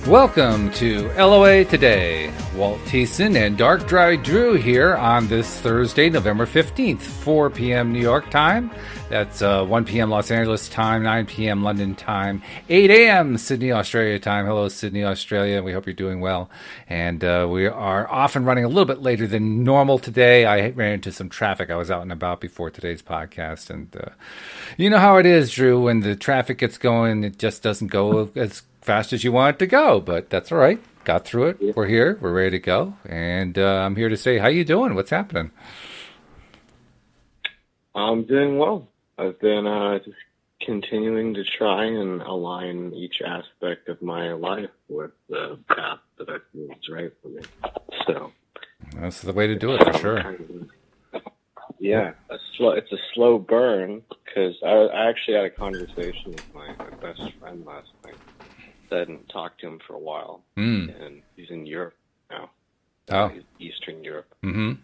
Welcome to LOA Today. Walt and Dark Dry Drew here on this Thursday, November 15th, 4 p.m. New York time. That's 1 p.m. Los Angeles time, 9 p.m. London time, 8 a.m. Sydney, Australia time. Hello, Sydney, Australia. We hope you're doing well. And we are off and running a little bit later than normal today. I ran into some traffic. I was out and about before today's podcast. And you know how it is, Drew. When the traffic gets going, it just doesn't go as fast as you want it to go, but that's all right. Got through it. We're here. We're ready to go. And I'm here to say, how you doing? What's happening? I'm doing well. I've been just continuing to try and align each aspect of my life with the path that I feel is right for me. So that's the way to do it, for sure. Yeah, it's a slow burn, because I actually had a conversation with my best friend last night. I hadn't talked to him for a while, and he's in Europe now. He's Eastern Europe. Mm-hmm.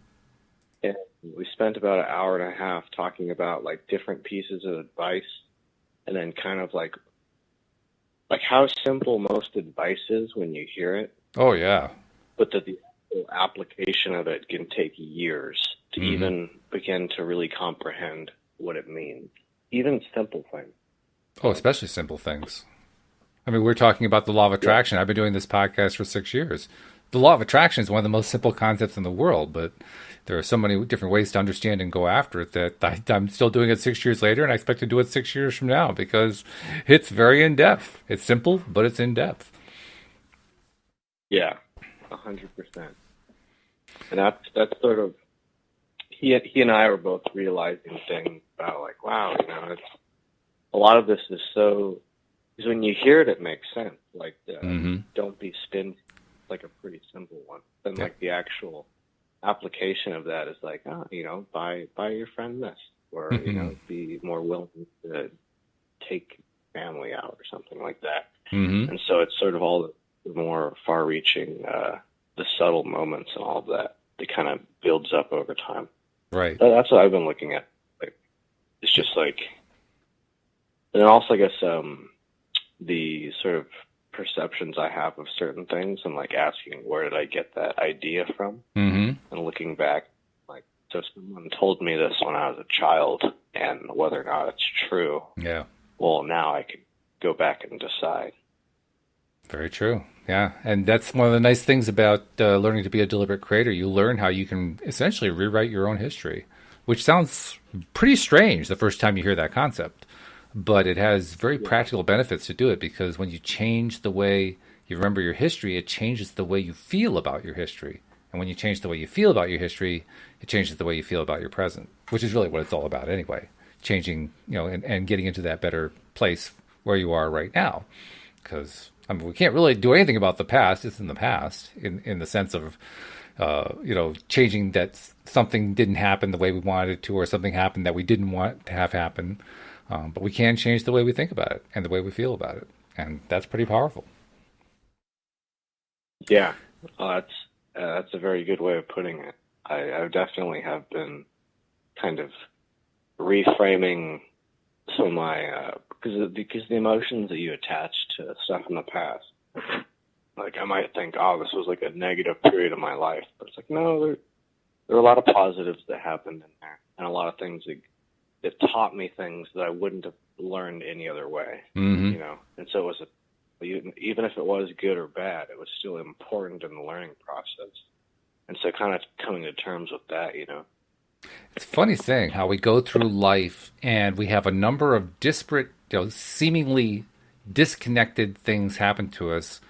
And we spent about an hour and a half talking about like different pieces of advice, and then kind of like how simple most advice is when you hear it. Oh yeah. But that the application of it can take years to even begin to really comprehend what it means. Even simple things. Oh, especially simple things. I mean, we're talking about the law of attraction. I've been doing this podcast for 6 years. The law of attraction is one of the most simple concepts in the world, but there are so many different ways to understand and go after it that I'm still doing it 6 years later, and I expect to do it 6 years from now because it's very in-depth. It's simple, but it's in-depth. Yeah, 100%. And that's sort of, he and I were both realizing things about like, wow, it's a lot of this is so, because when you hear it, it makes sense. Like, don't be stingy, like a pretty simple one. Then, like, the actual application of that is like, buy your friend this, or be more willing to take family out or something like that. And so it's sort of all the more far-reaching, the subtle moments and all of that. It kind of builds up over time. Right. That's what I've been looking at. Like, it's just like, and then also I guess the sort of perceptions I have of certain things, and like asking where did I get that idea from, and looking back, like, so someone told me this when I was a child, and whether or not it's true. Yeah. Well, now I can go back and decide. Very true. Yeah, and that's one of the nice things about learning to be a deliberate creator. You learn how you can essentially rewrite your own history, which sounds pretty strange the first time you hear that concept. But it has very practical benefits to do it, because when you change the way you remember your history, it changes the way you feel about your history. And when you change the way you feel about your history, it changes the way you feel about your present, which is really what it's all about anyway. Changing, and getting into that better place where you are right now. Because, we can't really do anything about the past. It's in the past in the sense of, changing that something didn't happen the way we wanted it to, or something happened that we didn't want to have happen. But we can change the way we think about it and the way we feel about it. And that's pretty powerful. Yeah. That's a very good way of putting it. I definitely have been kind of reframing some of my, because the emotions that you attach to stuff in the past, like I might think, this was like a negative period of my life. But it's like, no, there are a lot of positives that happened in there, and a lot of things that it taught me things that I wouldn't have learned any other way, And so it was even if it was good or bad, it was still important in the learning process. And so kind of coming to terms with that, It's a funny thing how we go through life and we have a number of disparate, seemingly disconnected things happen to us,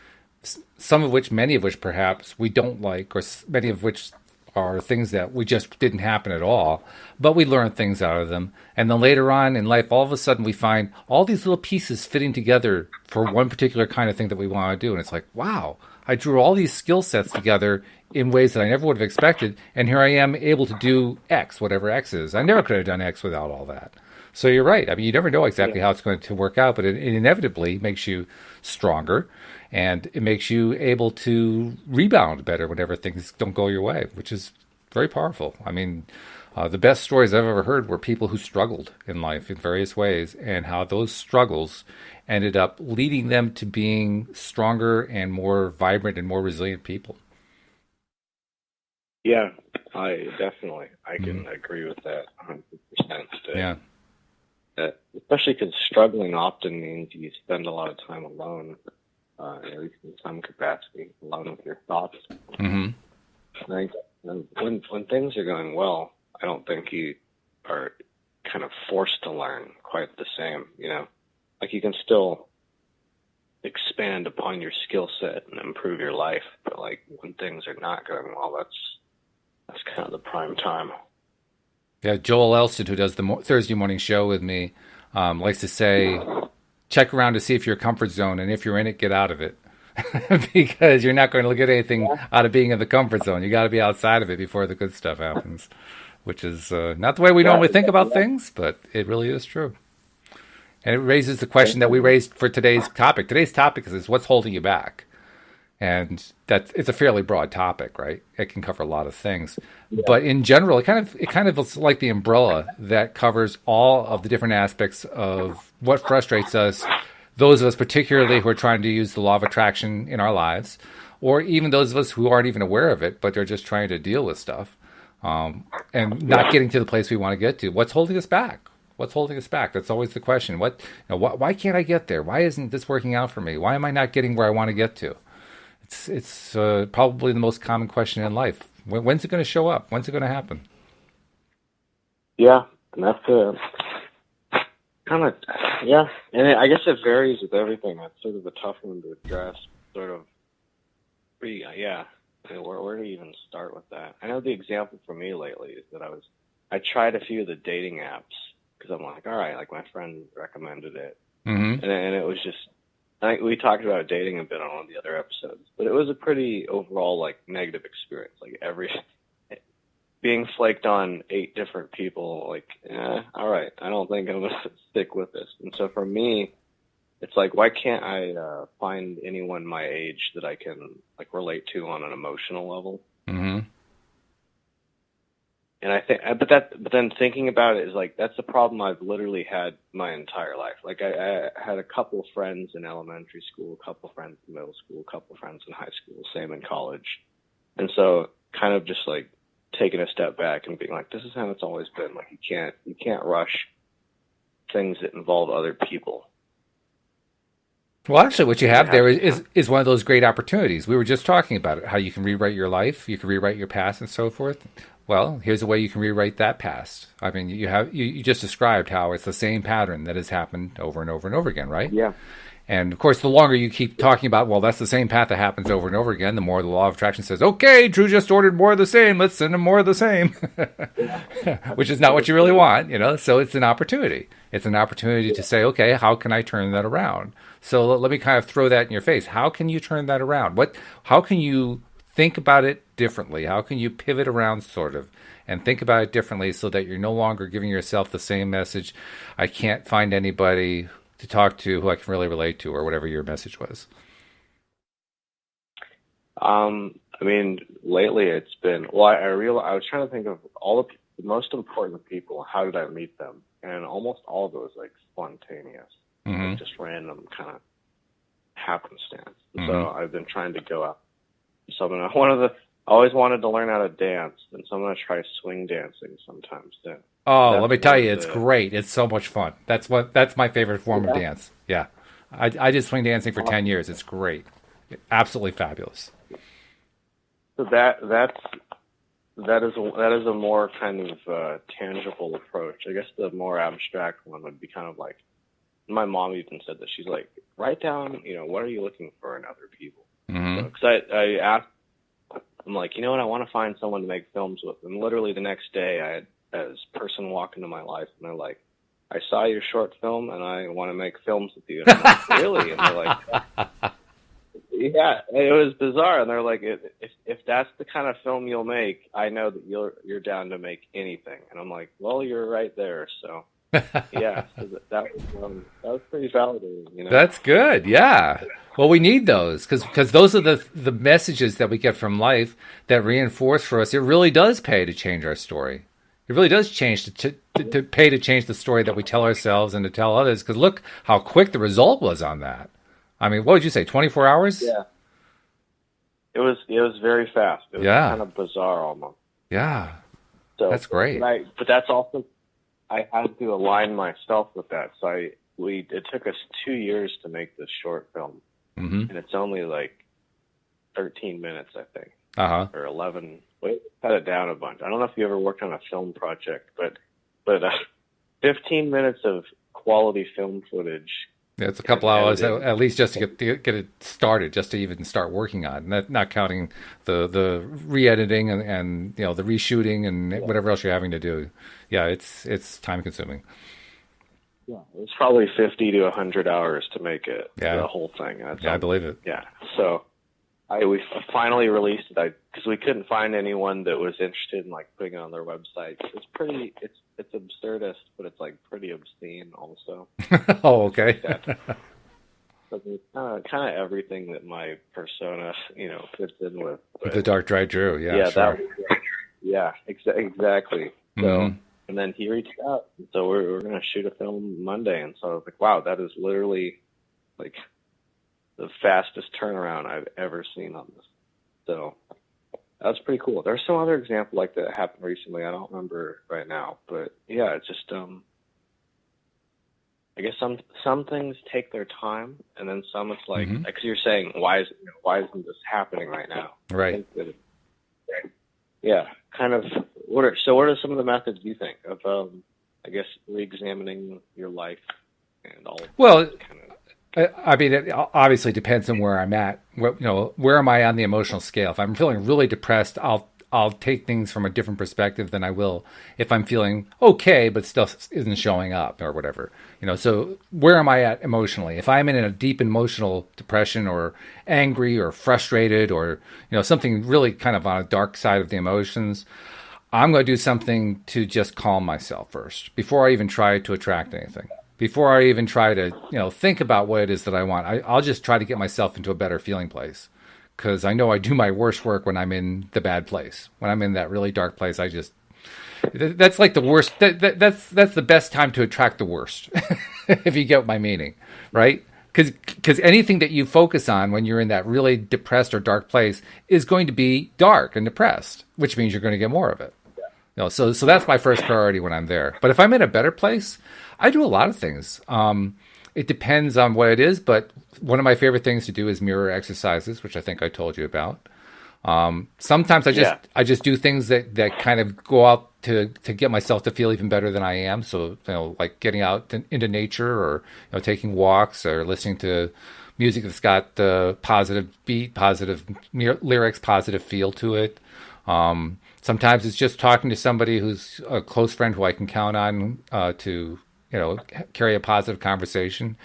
many of which perhaps we don't like, or many of which are things that we just didn't happen at all, but we learn things out of them. And then later on in life, all of a sudden we find all these little pieces fitting together for one particular kind of thing that we want to do. And it's like, wow, I drew all these skill sets together in ways that I never would have expected. And here I am able to do X, whatever X is. I never could have done X without all that. So you're right. I mean, you never know exactly how it's going to work out, but it inevitably makes you stronger, and it makes you able to rebound better whenever things don't go your way, which is very powerful. I mean, The best stories I've ever heard were people who struggled in life in various ways, and how those struggles ended up leading them to being stronger and more vibrant and more resilient people. Yeah, I Mm-hmm. can agree with that 100%. Yeah. Especially because struggling often means you spend a lot of time alone, at least in some capacity, alone with your thoughts. Mm-hmm. I think when things are going well, I don't think you are kind of forced to learn quite the same. Like you can still expand upon your skill set and improve your life, but like when things are not going well, that's kind of the prime time. Yeah, Joel Elston, who does the Thursday morning show with me, likes to say, check around to see if you're comfort zone, and if you're in it, get out of it. Because you're not going to get anything out of being in the comfort zone. You got to be outside of it before the good stuff happens, which is not the way we normally think about things, but it really is true. And it raises the question that we raised for today's topic. Today's topic is what's holding you back? And it's a fairly broad topic, right? It can cover a lot of things, but in general, it kind of is like the umbrella that covers all of the different aspects of what frustrates us. Those of us, particularly, who are trying to use the law of attraction in our lives, or even those of us who aren't even aware of it, but they're just trying to deal with stuff, and not getting to the place we want to get to. What's holding us back? What's holding us back? That's always the question. Why can't I get there? Why isn't this working out for me? Why am I not getting where I want to get to? It's probably the most common question in life. When's it going to show up? When's it going to happen? Yeah, and that's kind of, yeah. And I guess it varies with everything. That's sort of a tough one to address. Sort of, yeah. Where do you even start with that? I know the example for me lately is that I tried a few of the dating apps because I'm like, all right, like my friend recommended it, Mm-hmm. and it was just. We talked about dating a bit on one of the other episodes, but it was a pretty overall like negative experience. Like being flaked on 8 different people, like, all right, I don't think I'm gonna stick with this. And so for me, it's like, why can't I find anyone my age that I can like relate to on an emotional level? Mm-hmm. And I think, but then thinking about it is like, that's the problem I've literally had my entire life. Like I had a couple of friends in elementary school, a couple of friends in middle school, a couple of friends in high school, same in college. And so kind of just like taking a step back and being like, this is how it's always been. Like you can't rush things that involve other people. Well, actually, what you have there is one of those great opportunities. We were just talking about it, how you can rewrite your life, you can rewrite your past, and so forth. Well, here's a way you can rewrite that past. I mean, you just described how it's the same pattern that has happened over and over and over again, right? Yeah. And of course, the longer you keep talking about, well, that's the same path that happens over and over again, the more the law of attraction says, okay, Drew just ordered more of the same. Let's send him more of the same, which is not what you really want, So it's an opportunity. It's an opportunity to say, okay, how can I turn that around? So let me kind of throw that in your face. How can you turn that around? How can you think about it differently? How can you pivot around sort of and think about it differently so that you're no longer giving yourself the same message? I can't find anybody to talk to who I can really relate to, or whatever your message was. I mean, lately it's been, well, I was trying to think of all the most important people. How did I meet them? And almost all of it was like spontaneous, Mm-hmm. like just random kind of happenstance. Mm-hmm. So I've been trying to go out. So I always wanted to learn how to dance, and so I'm going to try swing dancing sometimes too. Oh, let me tell you, it's great. It's so much fun. That's my favorite form of dance. Yeah. I did swing dancing for 10 years. It's great. Absolutely fabulous. So that is a more kind of tangible approach. I guess the more abstract one would be kind of like, my mom even said that. She's like, write down, what are you looking for in other people? Mm-hmm. Because I asked, I'm like, what, I want to find someone to make films with. And literally the next day, I had this person walk into my life, and they're like, I saw your short film, and I want to make films with you. And I'm like, really? And they're like, yeah, it was bizarre. And they're like, if that's the kind of film you'll make, I know that you're down to make anything. And I'm like, well, you're right there. So yeah, so that was pretty validating. That's good. Yeah. Well, we need those because those are the messages that we get from life that reinforce for us. It really does pay to change our story. It really does change to pay to change the story that we tell ourselves and to tell others. Because look how quick the result was on that. I mean, what would you say? 24 hours? Yeah. It was very fast. It was Yeah. kind of bizarre almost. Yeah. So That's great. but that's also, I had to align myself with that. So it took us 2 years to make this short film, Mm-hmm. and it's only like 13 minutes, I think, Uh-huh. or 11. Wait, cut it down a bunch. I don't know if you ever worked on a film project, but 15 minutes of quality film footage. Yeah, it's a couple and hours editing. at least just to get it started, just to even start working on it. Not counting the re-editing and the reshooting and whatever else you're having to do. Yeah, it's time consuming. Yeah, it was probably 50 to 100 hours to make it, Yeah. the whole thing. Yeah, I believe it. Yeah, so we finally released it because we couldn't find anyone that was interested in like putting it on their website. It's absurdist, but it's like pretty obscene also. Oh, okay. So it's kind of everything that my persona fits in with. But The dark dry Drew. Yeah, yeah, sure. exactly. So, Mhm. and then he reached out. So we're going to shoot a film Monday. And so I was like, wow, that is literally like the fastest turnaround I've ever seen on this. So that's pretty cool. There's some other example like that happened recently. I don't remember right now, but yeah, it's just, I guess some things take their time, and then some it's like, Mhm. because you're saying, why isn't this happening right now? I Right. think that yeah, kind of. What are some of the methods you think of, I guess, re-examining your life and all of Well, that kind of. I mean, it obviously depends on where I'm at. Where am I on the emotional scale? If I'm feeling really depressed, I'll take things from a different perspective than I will if I'm feeling okay, but still isn't showing up or whatever. So where am I at emotionally? If I'm in a deep emotional depression or angry or frustrated or, something really kind of on a dark side of the emotions, I'm going to do something to just calm myself first before I even try to attract anything. Before I even try to, think about what it is that I want, I'll just try to get myself into a better feeling place. Because I know I do my worst work when I'm in the bad place. When I'm in that really dark place, that's like the worst. That's the best time to attract the worst, if you get my meaning, right? Because anything that you focus on when you're in that really depressed or dark place is going to be dark and depressed, which means you're going to get more of it. So that's my first priority when I'm there. But if I'm in a better place, I do a lot of things. It depends on what it is, but one of my favorite things to do is mirror exercises, which I think I told you about. Sometimes I just do things that kind of go out to get myself to feel even better than I am. So, like getting out into nature or, taking walks or listening to music that's got positive beat, positive lyrics, positive feel to it. Sometimes it's just talking to somebody who's a close friend who I can count on to carry a positive conversation.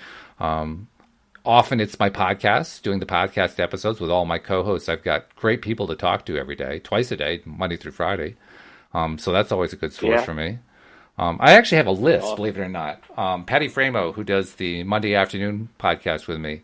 Often it's my podcast, doing the podcast episodes with all my co-hosts. I've got great people to talk to every day, twice a day, Monday through Friday. So that's always a good source for me. I actually have a list, believe it or not. Patty Framo, who does the Monday afternoon podcast with me,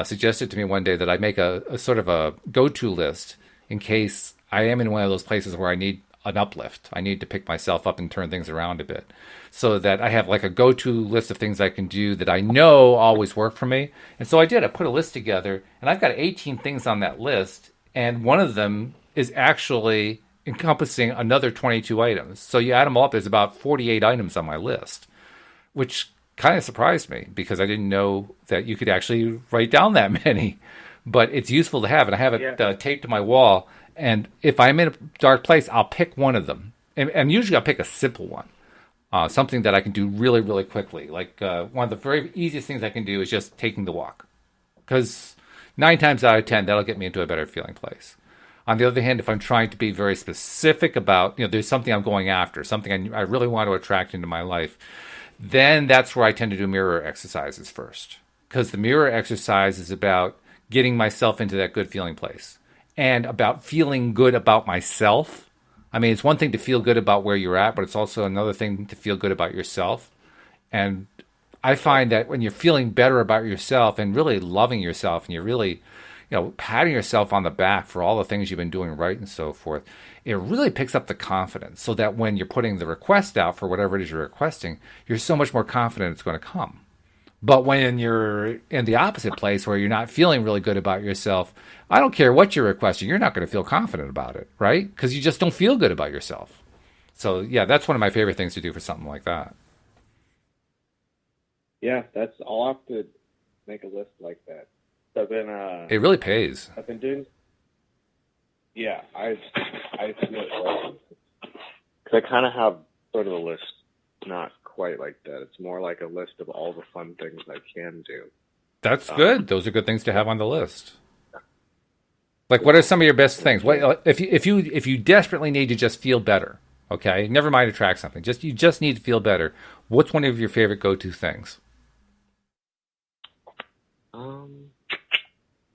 suggested to me one day that I make a sort of a go-to list in case I am in one of those places where I need an uplift. I need to pick myself up and turn things around a bit, so that I have like a go-to list of things I can do that I know always work for me. And so I did. I put a list together, and I've got 18 things on that list, and one of them is actually encompassing another 22 items. So you add them all up, there's about 48 items on my list, which kind of surprised me because I didn't know that you could actually write down that many. But it's useful to have, and I have it taped to my wall. And if I'm in a dark place, I'll pick one of them. And usually I'll pick a simple one, something that I can do really, really quickly. Like one of the very easiest things I can do is just taking the walk. Because 9 times out of 10, that'll get me into a better feeling place. On the other hand, if I'm trying to be very specific about, there's something I'm going after, something I really want to attract into my life, then that's where I tend to do mirror exercises first. Because the mirror exercise is about getting myself into that good feeling place. And about feeling good about myself. I mean, it's one thing to feel good about where you're at, but it's also another thing to feel good about yourself. And I find that when you're feeling better about yourself and really loving yourself, and you're really, patting yourself on the back for all the things you've been doing right and so forth, it really picks up the confidence so that when you're putting the request out for whatever it is you're requesting, you're so much more confident it's going to come. But when you're in the opposite place where you're not feeling really good about yourself, I don't care what you're requesting, you're not going to feel confident about it, right? Because you just don't feel good about yourself. So, yeah, that's one of my favorite things to do for something like that. Yeah, I'll have to make a list like that. So It really pays. I've been doing, yeah, I feel it because I kind of have sort of a list, not quite like that. It's more like a list of all the fun things I can do. That's good. Those are good things to have on the list. Like, what are some of your best things? What if you desperately need to just feel better? Okay, never mind attract something. You just need to feel better. What's one of your favorite go-to things?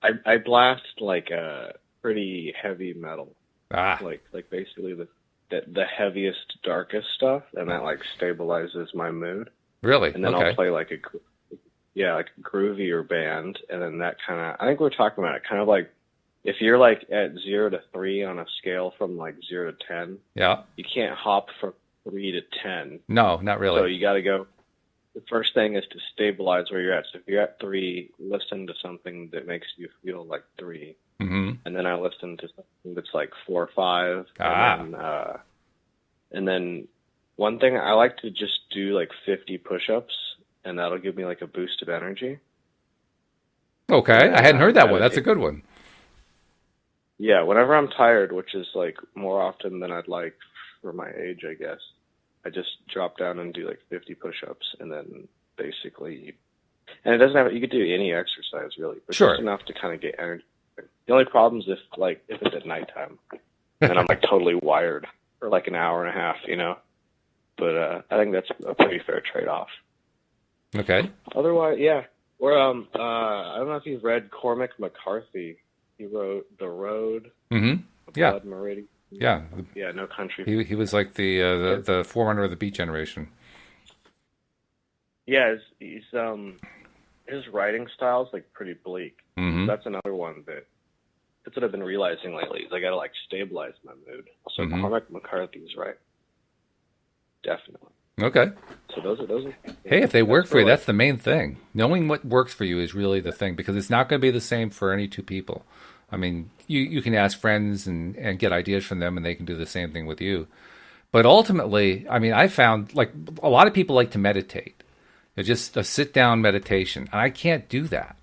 I blast like a pretty heavy metal, Ah, like basically the heaviest, darkest stuff, and that like stabilizes my mood. really? And then Okay. I'll play like a groovier band, and then that kind of I think we're talking about it kind of like if you're like at 0 to 3 on a scale from like 0 to 10, Yeah. you can't hop from 3 to 10. No, not So really. you got to go. The first thing is to stabilize where you're at. So if you're at 3, listen to something that makes you feel like 3. Mm-hmm. And then I listen to something that's like 4 or 5. And then one thing I like to just do like 50 push-ups, and that'll give me like a boost of energy. Okay, And I then hadn't heard that one. That's a meditate. good one. Yeah, whenever I'm tired, which is like more often than I'd like for my age, I guess, I just drop down and do like 50 push-ups, and then basically, and it doesn't have, you could do any exercise really, but Sure. just enough to kind of get energy. The only problem is if it's at nighttime, then I'm like totally wired for like an hour and a half, But I think that's a pretty fair trade-off. Okay. Otherwise, yeah. Or I don't know if you've read Cormac McCarthy. He wrote The Road, Mm-hmm. The Yeah. Blood Meridian. Yeah. Yeah, No Country. He was like the forerunner of the Beat Generation. Yeah, his writing style is like pretty bleak. Mm-hmm. That's another one that's what I've been realizing lately is I gotta like stabilize my mood. So Mhm. Cormac McCarthy's right. Definitely. Okay. So those are Hey, if they work for you, like, that's the main thing. Knowing what works for you is really the thing because it's not going to be the same for any two people. I mean, you can ask friends and get ideas from them, and they can do the same thing with you. But ultimately, I mean, I found like a lot of people like to meditate. It's just a sit down meditation, and I can't do that.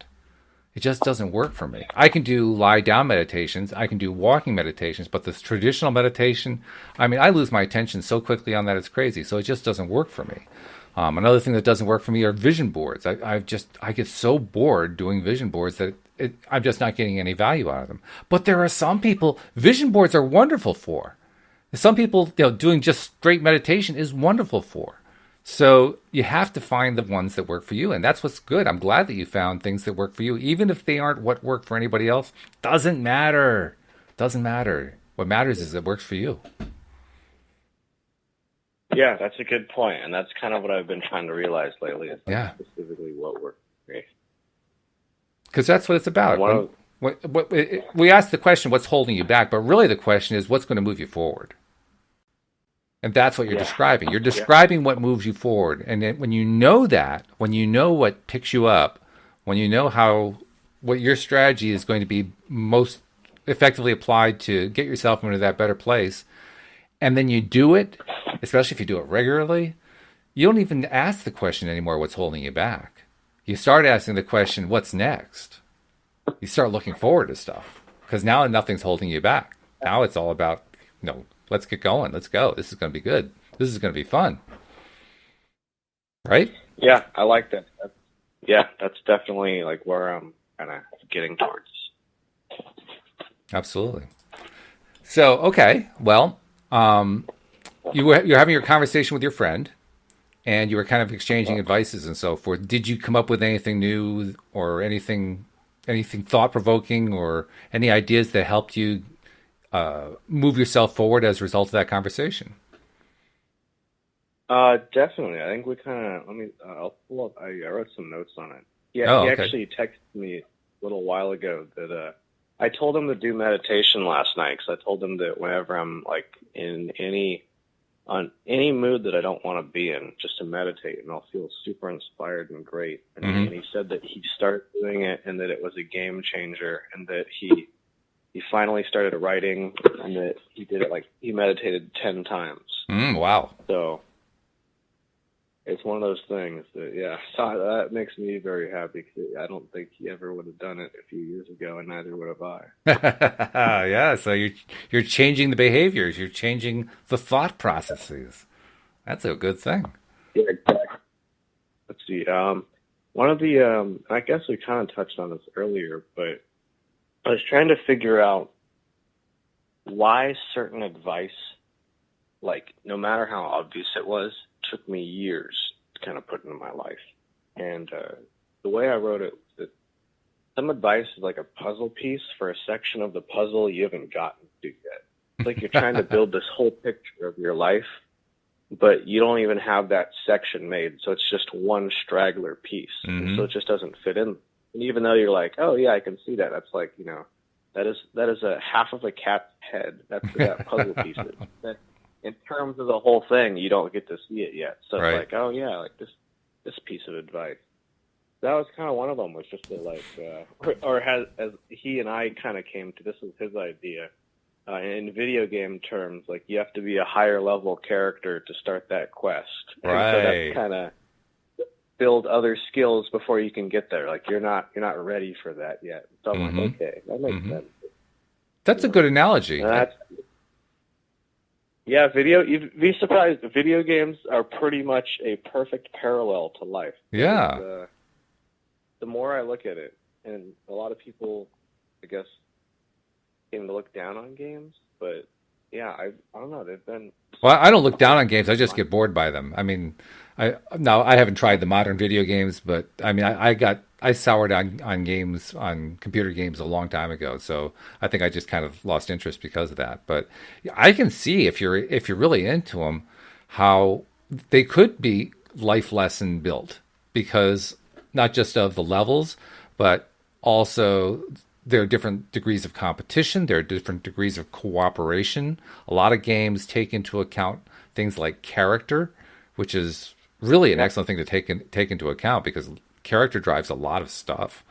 It just doesn't work for me. I can do lie down meditations, I can do walking meditations, but this traditional meditation, I mean, I lose my attention so quickly on that it's crazy. So it just doesn't work for me. Another thing that doesn't work for me are vision boards. I get so bored doing vision boards that I'm just not getting any value out of them. But there are some people vision boards are wonderful for. Some people, doing just straight meditation is wonderful for. So you have to find the ones that work for you, and that's what's good. I'm glad that you found things that work for you, even if they aren't what worked for anybody else. Doesn't matter. Doesn't matter. What matters is it works for you. yeah, that's a good point, and that's kind of what I've been trying to realize lately. Is like Yeah, specifically what works for me. because that's what it's about. One of We ask the question, what's holding you back? But really the question is, what's going to move you forward? And that's what you're yeah, describing. You're yeah, describing what moves you forward. And then when you know that, when you know what picks you up, when you know what your strategy is going to be most effectively applied to get yourself into that better place, and then you do it, especially if you do it regularly, you don't even ask the question anymore, what's holding you back? You start asking the question, what's next? You start looking forward to stuff because now nothing's holding you back. Now it's all about, let's get going. Let's go. This is going to be good. This is going to be fun. Right? yeah. I like that. That's definitely like where I'm kind of getting towards. Absolutely. So, okay. Well, you're having your conversation with your friend and you were kind of exchanging advices and so forth. Did you come up with anything new or anything thought provoking or any ideas that helped you move yourself forward as a result of that conversation? Definitely. I think we kind of. Let me. I'll pull up. I wrote some notes on it. Yeah, Oh, he okay. actually texted me a little while ago that I told him to do meditation last night because I told him that whenever I'm like in on any mood that I don't want to be in, just to meditate, and I'll feel super inspired and great. And he said that he started doing it, and that it was a game changer, and that he finally started writing, and that he did it like he meditated 10 times. Wow. So it's one of those things that, yeah, so that makes me very happy because I don't think he ever would have done it a few years ago, and neither would have I. Yeah, so you're changing the behaviors, you're changing the thought processes. That's a good thing. Yeah, exactly. Let's see. One of the, I guess we kind of touched on this earlier, but I was trying to figure out why certain advice, like no matter how obvious it was, took me years to kind of put into my life. And the way I wrote it was that some advice is like a puzzle piece for a section of the puzzle you haven't gotten to yet. It's like you're trying to build this whole picture of your life, but you don't even have that section made. So it's just one straggler piece. And so it just doesn't fit in. And even though you're like, oh yeah, I can see that. That's like, that is a half of a cat's head. That's what that puzzle piece is. That, in terms of the whole thing, you don't get to see it yet. So it's like, oh yeah, like this piece of advice. That was kind of one of them. Was just to like, as he and I kind of came to. This was his idea. In video game terms, like you have to be a higher level character to start that quest. Right. And so that's kind of build other skills before you can get there. Like you're not ready for that yet. So I'm like, okay, that makes sense. That's a good analogy. Yeah, you'd be surprised. Video games are pretty much a perfect parallel to life. Yeah. The more I look at it, and a lot of people, I guess, seem to look down on games, but yeah, I don't know. They've been. Well, I don't look down on games. I just get bored by them. I mean, I haven't tried the modern video games, but I mean, I soured on games, on computer games a long time ago. So I think I just kind of lost interest because of that. But I can see if you're really into them, how they could be life lesson built, because not just of the levels, but also there are different degrees of competition. There are different degrees of cooperation. A lot of games take into account things like character, which is really an excellent thing to take into account, because character drives a lot of stuff.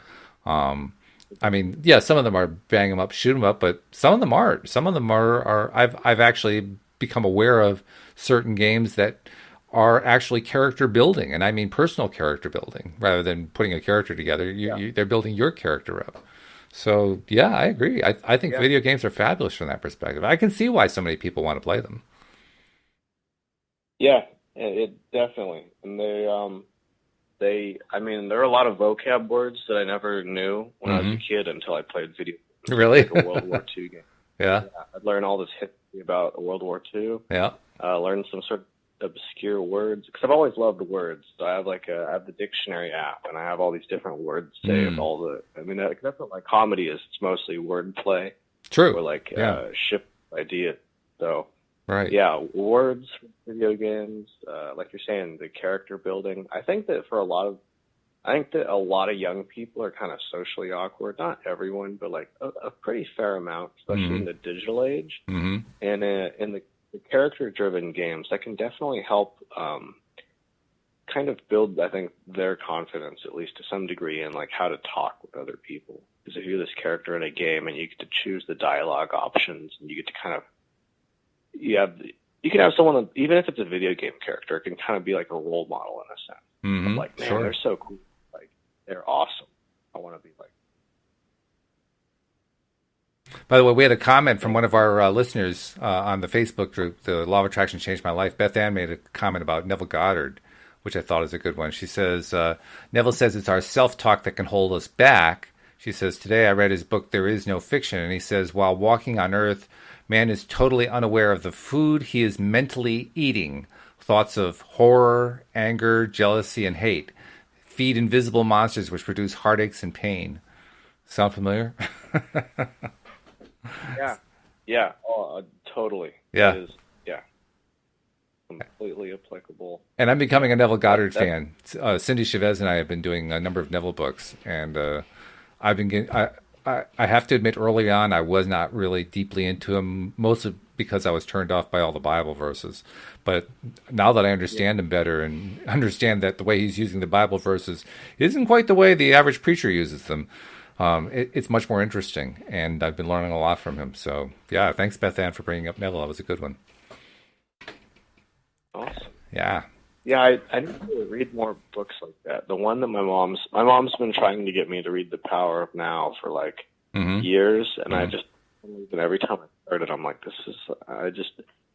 I mean, yeah, some of them are bang 'em up, shoot 'em up, but some of them aren't. Some of them are. I've actually become aware of certain games that are actually character building, and I mean personal character building, rather than putting a character together. They're building your character up. So yeah, I agree. I think video games are fabulous from that perspective. I can see why so many people want to play them. Yeah, it definitely. And I mean, there are a lot of vocab words that I never knew when I was a kid until I played video games. Really? Like a World War II game. Yeah. I'd learn all this history about World War II. Yeah. Learn some sort of obscure words, because I've always loved words. So I have the dictionary app, and I have all these different words saved. I mean, that's what like comedy is. It's mostly wordplay. True. Or like ship ideas. So right. Yeah, words for video games, like you're saying, the character building. I think that a lot of young people are kind of socially awkward. Not everyone, but like a pretty fair amount, especially in the digital age. And in the character-driven games, that can definitely help kind of build, I think, their confidence, at least to some degree, in like how to talk with other people. Because if you're this character in a game and you get to choose the dialogue options, and you get to kind of you can have someone, even if it's a video game character, it can kind of be like a role model in a sense. Of like, man, they're so cool. Like, they're awesome. I want to be like. By the way, we had a comment from one of our listeners on the Facebook group, The Law of Attraction Changed My Life. Beth Ann made a comment about Neville Goddard, which I thought is a good one. She says, Neville says it's our self-talk that can hold us back. She says, today I read his book, There Is No Fiction, and he says, while walking on Earth, man is totally unaware of the food he is mentally eating. Thoughts of horror, anger, jealousy, and hate feed invisible monsters which produce heartaches and pain. Sound familiar? Yeah. Oh, totally. Yeah. It is, completely applicable. And I'm becoming a Neville Goddard fan. Cindy Chavez and I have been doing a number of Neville books, and I've been getting. I have to admit, early on, I was not really deeply into him, mostly because I was turned off by all the Bible verses. But now that I Yeah. understand him better and understand that the way he's using the Bible verses isn't quite the way the average preacher uses them, it's much more interesting. And I've been learning a lot from him. So, yeah, thanks, Beth Ann, for bringing up Neville. That was a good one. Awesome. Yeah. Yeah, I need to read more books like that. The one that my mom's been trying to get me to read The Power of Now for like Mm-hmm. years, and I Mm-hmm. just, and every time I started, I'm like,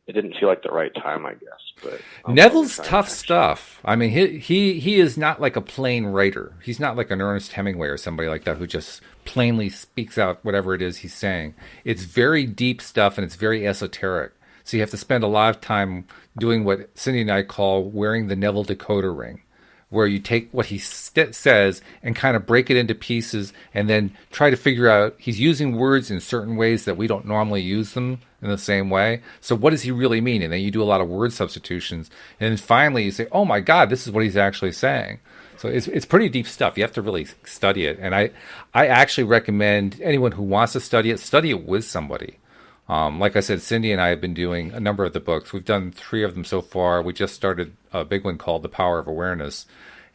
it didn't feel like the right time, I guess. But I'll Neville's try it tough next. stuff. I mean, he is not like a plain writer. He's not like an Ernest Hemingway or somebody like that who just plainly speaks out whatever it is he's saying. It's very deep stuff and it's very esoteric. So you have to spend a lot of time doing what Cindy and I call wearing the Neville decoder ring, where you take what he says and kind of break it into pieces and then try to figure out he's using words in certain ways that we don't normally use them in the same way. So what does he really mean? And then you do a lot of word substitutions. And then finally you say, oh my God, this is what he's actually saying. So it's pretty deep stuff. You have to really study it. And I actually recommend anyone who wants to study it with somebody. Like I said, Cindy and I have been doing a number of the books. We've done 3 of them so far. We just started a big one called The Power of Awareness,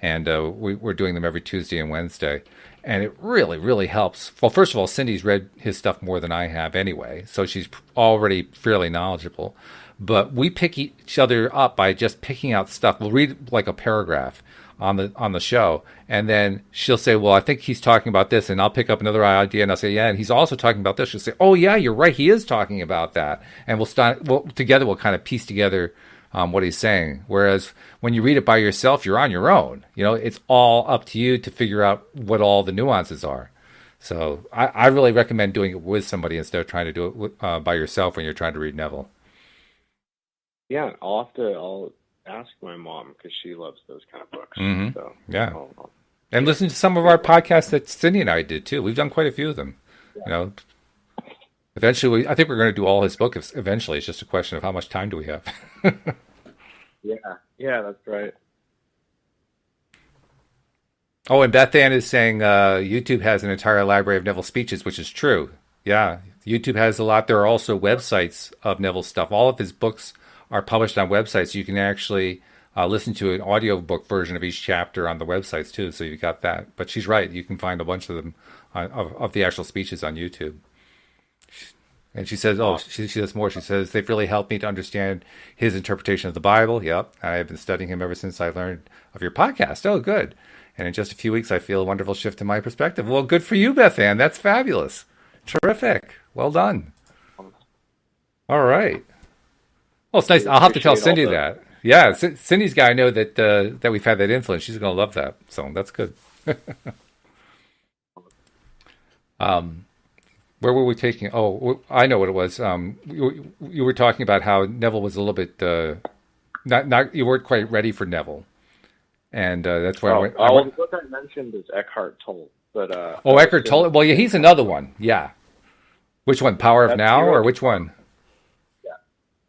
and we're doing them every Tuesday and Wednesday. And it really, really helps. Well, first of all, Cindy's read his stuff more than I have anyway, so she's already fairly knowledgeable. But we pick each other up by just picking out stuff. We'll read like a paragraph on the show, and then she'll say, "Well, I think he's talking about this," and I'll pick up another idea, and I'll say, "Yeah, and he's also talking about this." She'll say, "Oh, yeah, you're right. He is talking about that," and we'll start. Well, together we'll kind of piece together what he's saying. Whereas when you read it by yourself, you're on your own. You know, it's all up to you to figure out what all the nuances are. So I really recommend doing it with somebody instead of trying to do it by yourself when you're trying to read Neville. Yeah, I'll ask my mom because she loves those kind of books. Hmm. So Yeah. I'll And listen to some of our podcasts that Cindy and I did too. We've done quite a few of them. You know, eventually, I think we're going to do all his books. Eventually, it's just a question of how much time do we have. yeah, that's right. Oh, and Beth Ann is saying YouTube has an entire library of Neville speeches, which is true. Yeah, YouTube has a lot. There are also websites of Neville stuff. All of his books are published on websites. You can actually listen to an audiobook version of each chapter on the websites too. So you've got that. But she's right. You can find a bunch of them of the actual speeches on YouTube. And she says, oh, she says more. She says, they've really helped me to understand his interpretation of the Bible. Yep. I've been studying him ever since I learned of your podcast. Oh, good. And in just a few weeks, I feel a wonderful shift in my perspective. Well, good for you, Beth Ann. That's fabulous. Terrific. Well done. All right. Well, it's nice. We I'll have to tell appreciate all Cindy the. that. Yeah, Cindy's got to know that that we've had that influence. She's going to love that. So that's good. Um, where were we taking? Oh, I know what it was. You were talking about how Neville was a little bit not you weren't quite ready for Neville, and that's why I went. Well, the book I mentioned is Eckhart Tolle, but Oh, Eckhart Tolle. Well, yeah, he's another one. Yeah. Which one? Power of that's Now, he or wrote. which one?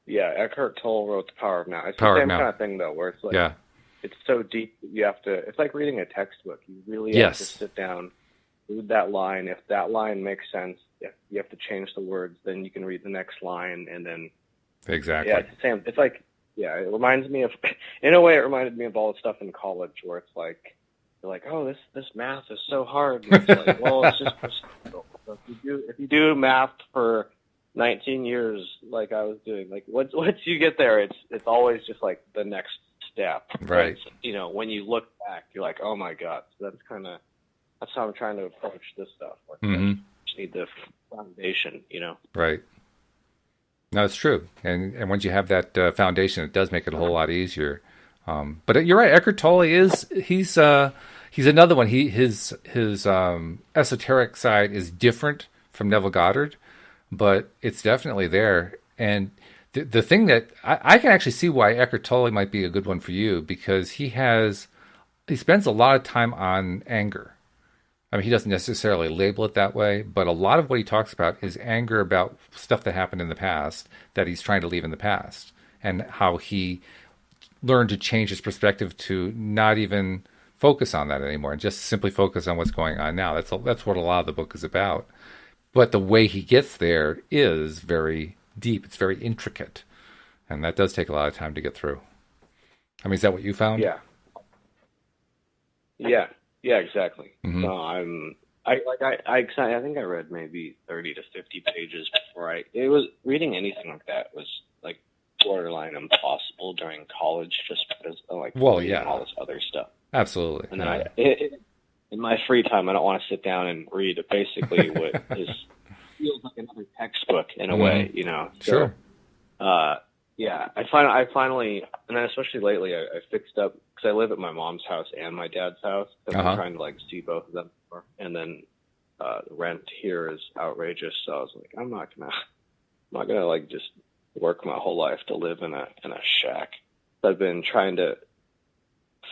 Yeah, Eckhart Tolle wrote The Power of Now. It's Power the of same Now. kind of thing though, where it's like Yeah. it's so deep that you have to. It's like reading a textbook. You really have to Yes. sit down, read that line. If that line makes sense, if you have to change the words, then you can read the next line, and then Exactly. yeah, it's the same. It's like it reminds me of, in a way, it reminded me of all the stuff in college where it's like you're like, oh, this math is so hard. And it's like, well, it's just procedural. So if you do math for 19 years, like I was doing, like once you get there, it's always just like the next step. Right. It's, when you look back, you're like, oh my god. So that's how I'm trying to approach this stuff. Like, Hmm. I just need the foundation. Right. No, it's true. And once you have that foundation, it does make it a whole lot easier. But you're right. Eckhart Tolle he's another one. His esoteric side is different from Neville Goddard, but it's definitely there. And the thing that I can actually see why Eckhart Tolle might be a good one for you, because he spends a lot of time on anger. I mean, he doesn't necessarily label it that way, but a lot of what he talks about is anger about stuff that happened in the past that he's trying to leave in the past, and how he learned to change his perspective to not even focus on that anymore and just simply focus on what's going on now. That's what a lot of the book is about. But the way he gets there is very deep. It's very intricate, and that does take a lot of time to get through. I mean, is that what you found? Yeah. Yeah. Yeah, exactly. Mm-hmm. So I think I read maybe 30 to 50 pages before it was reading anything like that was like borderline impossible during college just because of like Well, reading yeah, all this other stuff. absolutely. And then Yeah. in my free time, I don't want to sit down and read basically what feels like another textbook in a way, you know. So, Sure. yeah, I finally, and then especially lately, I fixed up because I live at my mom's house and my dad's house. So I'm trying to like see both of them, and then the rent here is outrageous. So I was like, I'm not gonna like just work my whole life to live in a shack. So I've been trying to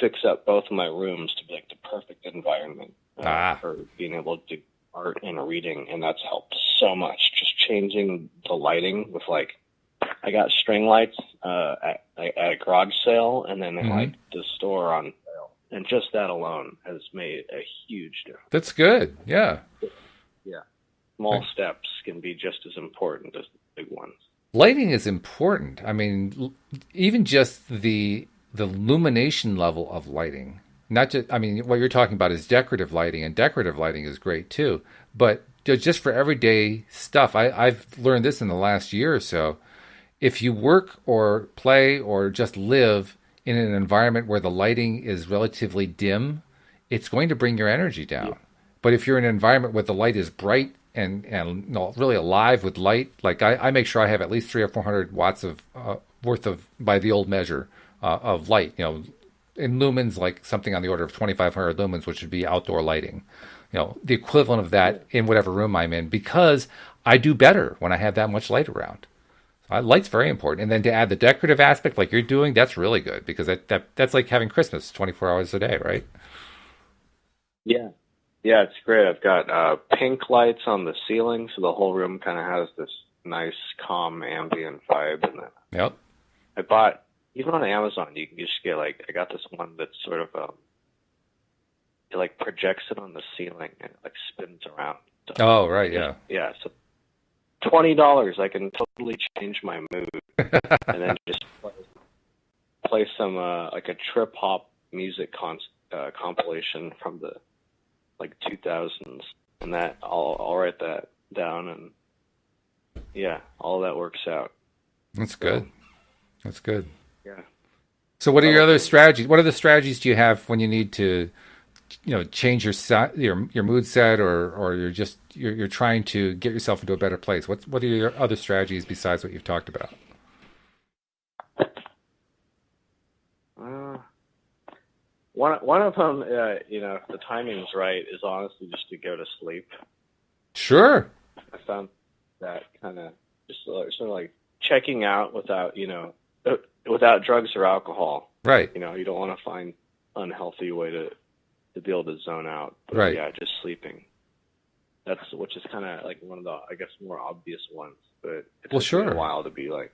fix up both of my rooms to be like the perfect environment for being able to do art and reading, and that's helped so much. Just changing the lighting with like, I got string lights at a garage sale, and then like the store on sale, and just that alone has made a huge difference. That's good. Yeah. Yeah, small steps can be just as important as the big ones. Lighting is important. I mean, even just the illumination level of lighting. Not just, I mean, what you're talking about is decorative lighting, and decorative lighting is great too. But just for everyday stuff, I've learned this in the last year or so. If you work or play or just live in an environment where the lighting is relatively dim, it's going to bring your energy down. Yeah. But if you're in an environment where the light is bright and you know, really alive with light, like I make sure I have at least 300 or 400 watts of worth of, by the old measure, of light, you know, in lumens, like something on the order of 2,500 lumens, which would be outdoor lighting, you know, the equivalent of that in whatever room I'm in, because I do better when I have that much light around. Light's very important. And then to add the decorative aspect like you're doing, that's really good, because that's like having Christmas 24 hours a day, right? Yeah. Yeah, it's great. I've got pink lights on the ceiling, so the whole room kind of has this nice, calm, ambient vibe. And then I bought, even on Amazon, you can just get like, I got this one that's sort of, it like projects it on the ceiling and it like spins around. So oh, right, yeah. Yeah, so $20, I can totally change my mood, and then just play some like a trip hop music compilation from the like 2000s, and that I'll write that down, and yeah, all that works out. That's good. That's good. Yeah. So, what are your other strategies? What other strategies do you have when you need to, you know, change your mood set, or you're trying to get yourself into a better place? What are your other strategies besides what you've talked about? One of them, you know, if the timing's right, is honestly just to go to sleep. Sure. I found that kind of just sort of like checking out without, you know, without drugs or alcohol. Right. You know, you don't want to find unhealthy way to be able to zone out. But right. Yeah, just sleeping. Which is kind of like one of the, I guess, more obvious ones. But it took me a while to be like,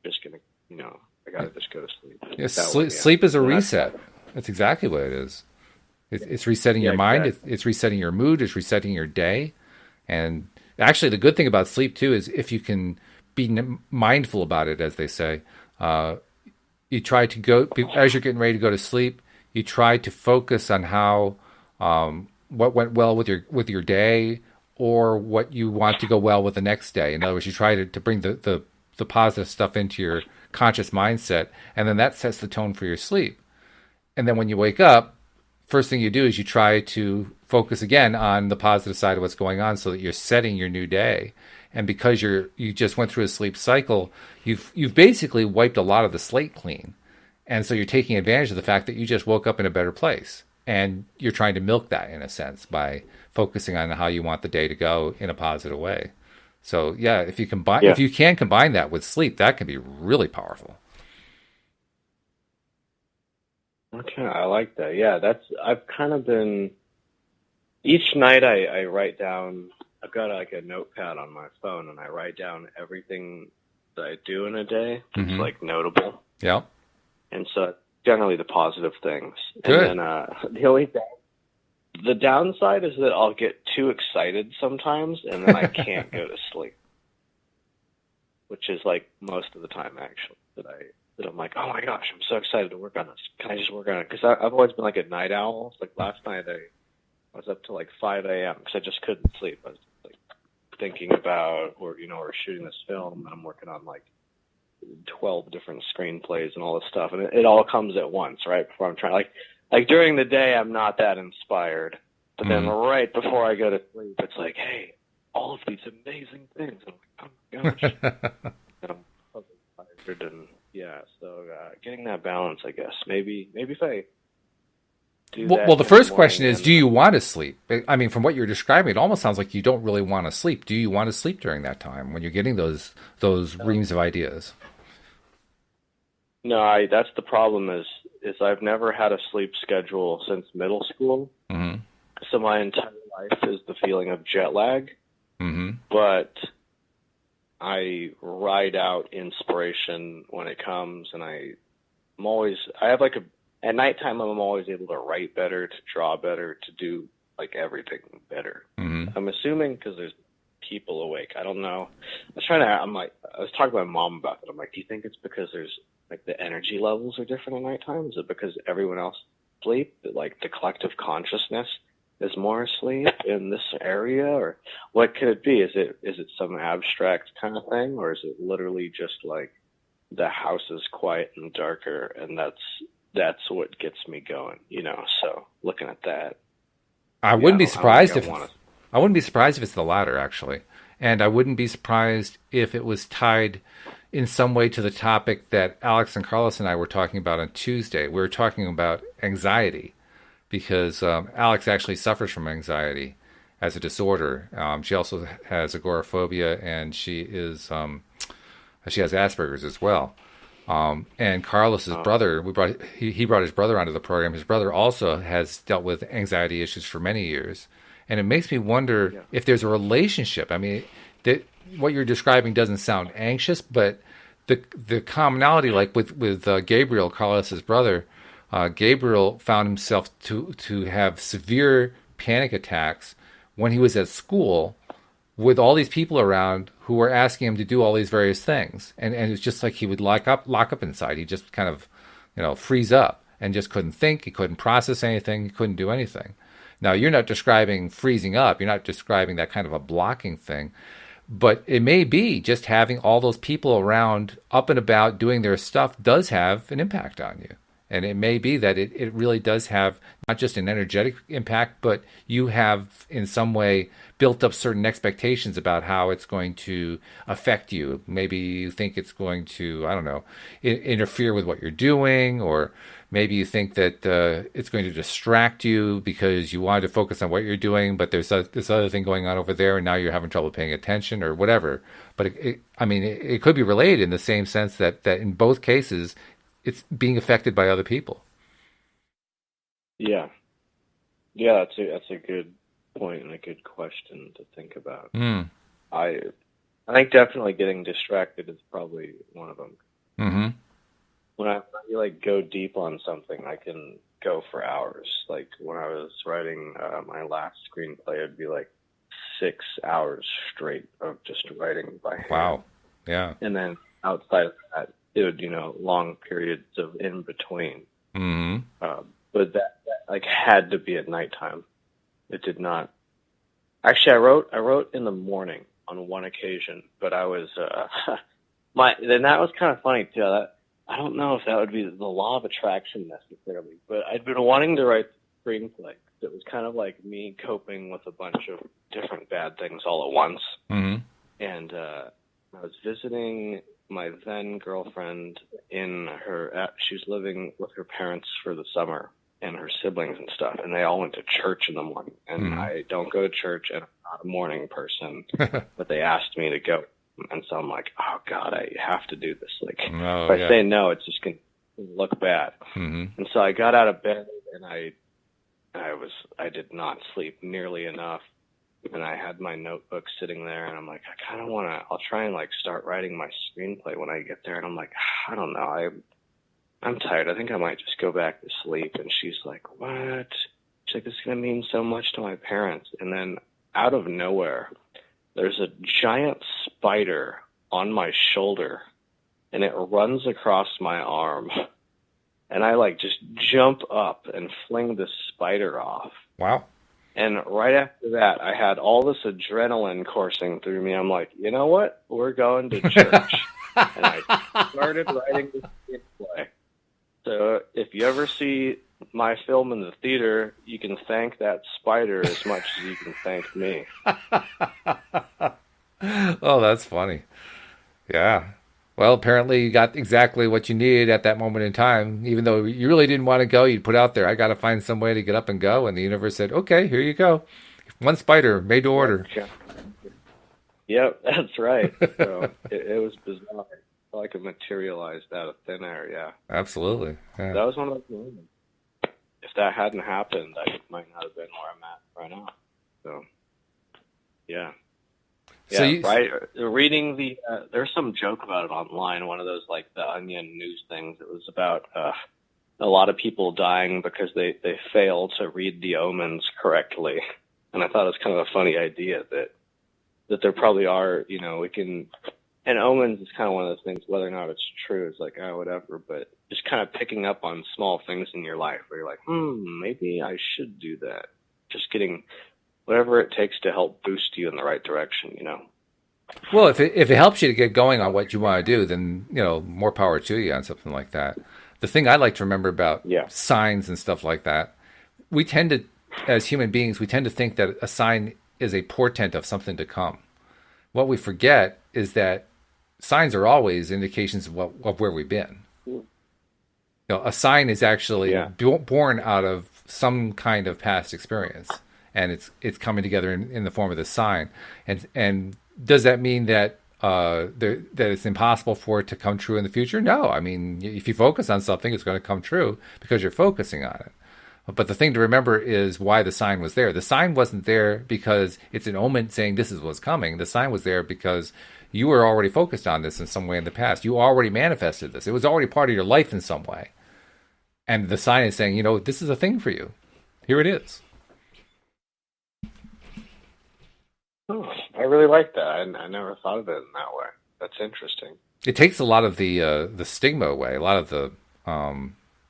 just gonna, you know, I gotta just go to sleep. Yeah, sleep is a reset. That's exactly what it is. It's resetting your mind. Exactly. It's resetting your mood. It's resetting your day. And actually, the good thing about sleep too is if you can be mindful about it, as they say, you try to go as you're getting ready to go to sleep. You try to focus on how what went well with your day, or what you want to go well with the next day. In other words, you try to bring the positive stuff into your conscious mindset, and then that sets the tone for your sleep. And then when you wake up, first thing you do is you try to focus again on the positive side of what's going on, so that you're setting your new day. And because you just went through a sleep cycle, you've basically wiped a lot of the slate clean. And so you're taking advantage of the fact that you just woke up in a better place. And you're trying to milk that, in a sense, by focusing on how you want the day to go in a positive way. So yeah, if you can combine that with sleep, that can be really powerful. Okay, I like that. Yeah, I've kind of been, each night I write down, I've got like a notepad on my phone, and I write down everything that I do in a day. It's like notable. Yeah. And so generally the positive things. Good. And then the downside is that I'll get too excited sometimes, and then I can't go to sleep, which is like most of the time actually that I'm like, oh my gosh, I'm so excited to work on this. Can I just work on it? Because I've always been like a night owl. Like last night I was up till like 5 a.m. because I just couldn't sleep. I was like thinking about or shooting this film, and I'm working on like 12 different screenplays and all this stuff, and it all comes at once, right before I'm trying. Like during the day, I'm not that inspired, but then right before I go to sleep, it's like, hey, all of these amazing things. And I'm like, oh my gosh, and I'm probably tired, and yeah. So getting that balance, I guess. Maybe if I do that. Well, the first question is, do you want to sleep? I mean, from what you're describing, it almost sounds like you don't really want to sleep. Do you want to sleep during that time when you're getting those reams of ideas? No, that's the problem is I've never had a sleep schedule since middle school. Mm-hmm. So my entire life is the feeling of jet lag. Mm-hmm. But I ride out inspiration when it comes, and at nighttime I'm always able to write better, to draw better, to do like everything better. Mm-hmm. I'm assuming because there's people awake. I don't know. I was talking to my mom about it. I'm like, do you think it's because there's like the energy levels are different at nighttime? Is it because everyone else sleep? Like the collective consciousness is more asleep in this area, or what could it be? Is it some abstract kind of thing, or is it literally just like the house is quiet and darker, and that's what gets me going, So looking at that, I wouldn't be surprised if it's the latter, actually, and I wouldn't be surprised if it was tied in some way to the topic that Alex and Carlos and I were talking about on Tuesday. We were talking about anxiety, because Alex actually suffers from anxiety as a disorder. She also has agoraphobia, and she has Asperger's as well. And Carlos's brother, he brought his brother onto the program. His brother also has dealt with anxiety issues for many years, and it makes me wonder if there's a relationship. I mean, what you're describing doesn't sound anxious, but the commonality, like with Gabriel, Carlos's brother. Gabriel found himself to have severe panic attacks when he was at school with all these people around who were asking him to do all these various things. And it's just like he would lock up inside. He just kind of, freeze up and just couldn't think. He couldn't process anything. He couldn't do anything. Now, you're not describing freezing up. You're not describing that kind of a blocking thing. But it may be just having all those people around up and about doing their stuff does have an impact on you. And it may be that it really does have not just an energetic impact, but you have in some way built up certain expectations about how it's going to affect you. Maybe you think it's going to, I don't know, interfere with what you're doing, or maybe you think that it's going to distract you because you wanted to focus on what you're doing, but there's this other thing going on over there, and now you're having trouble paying attention or whatever. But it could be related in the same sense that in both cases, it's being affected by other people. Yeah, that's a good point and a good question to think about. I think definitely getting distracted is probably one of them. Mm-hmm. When I like go deep on something, I can go for hours. Like when I was writing my last screenplay, it'd be like 6 hours straight of just writing by hand. Wow. Yeah. And then outside of that, it would, long periods of in between. Mm-hmm. But that like had to be at nighttime. It did not. Actually, I wrote in the morning on one occasion, but I was then that was kind of funny too. I don't know if that would be the law of attraction necessarily, but I'd been wanting to write the screenplay. It was kind of like me coping with a bunch of different bad things all at once. Mm-hmm. And I was visiting my then girlfriend she was living with her parents for the summer and her siblings and stuff, and they all went to church in the morning. And I don't go to church, and I'm not a morning person, but they asked me to go. And so I'm like, oh God, I have to do this. Like, if I say no, it's just going to look bad. Mm-hmm. And so I got out of bed, and I did not sleep nearly enough. And I had my notebook sitting there, and I'm like, I kind of want to, I'll try and like start writing my screenplay when I get there. And I'm like, I don't know. I'm tired. I think I might just go back to sleep. And she's like, what? She's like, this is going to mean so much to my parents. And then out of nowhere, there's a giant spider on my shoulder, and it runs across my arm. And I like just jump up and fling this spider off. Wow. And right after that, I had all this adrenaline coursing through me. I'm like, you know what? We're going to church. And I started writing the screenplay. So if you ever see my film in the theater, you can thank that spider as much as you can thank me. Oh, that's funny. Yeah. Well, apparently you got exactly what you needed at that moment in time. Even though you really didn't want to go, you'd put out there, I got to find some way to get up and go. And the universe said, okay, here you go. One spider, made to order. Yep, that's right. So it was bizarre. Like it materialized out of thin air, yeah. Absolutely. Yeah. That was one of those moments. If that hadn't happened, I might not have been where I'm at right now. So, yeah. Yeah, So right. Reading there's some joke about it online, one of those like the Onion news things. It was about a lot of people dying because they fail to read the omens correctly. And I thought it was kind of a funny idea that there probably are, we can, and omens is kind of one of those things, whether or not it's true, it's like, oh, whatever, but just kind of picking up on small things in your life where you're like, maybe I should do that. Just getting whatever it takes to help boost you in the right direction, Well, if it helps you to get going on what you want to do, then, more power to you on something like that. The thing I like to remember about signs and stuff like that, we tend to, as human beings, we tend to think that a sign is a portent of something to come. What we forget is that signs are always indications of where we've been. A sign is actually born out of some kind of past experience, and it's coming together in the form of the sign. And does that mean that that it's impossible for it to come true in the future? No. I mean, if you focus on something, it's going to come true because you're focusing on it. But the thing to remember is why the sign was there. The sign wasn't there because it's an omen saying this is what's coming. The sign was there because you were already focused on this in some way in the past. You already manifested this. It was already part of your life in some way. And the sign is saying, this is a thing for you. Here it is. Oh, I really like that. I never thought of it in that way. That's interesting. It takes a lot of the stigma away, a lot of the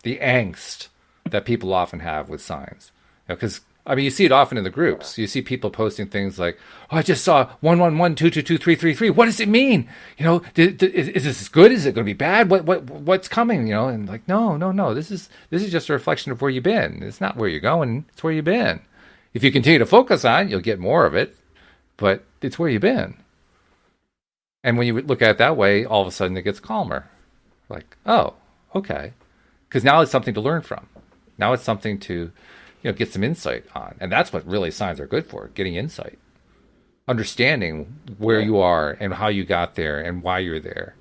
angst that people often have with signs. Because you see it often in the groups. You see people posting things like, "Oh, I just saw 111222333. What does it mean? Is this good? Is it going to be bad? What's coming? And like, no. This is just a reflection of where you've been. It's not where you're going. It's where you've been. If you continue to focus on it, you'll get more of it. But it's where you've been. And when you look at it that way, all of a sudden it gets calmer. Like, oh, okay. Because now it's something to learn from. Now it's something to, get some insight on. And that's what really signs are good for, getting insight. Understanding where you are and how you got there and why you're there.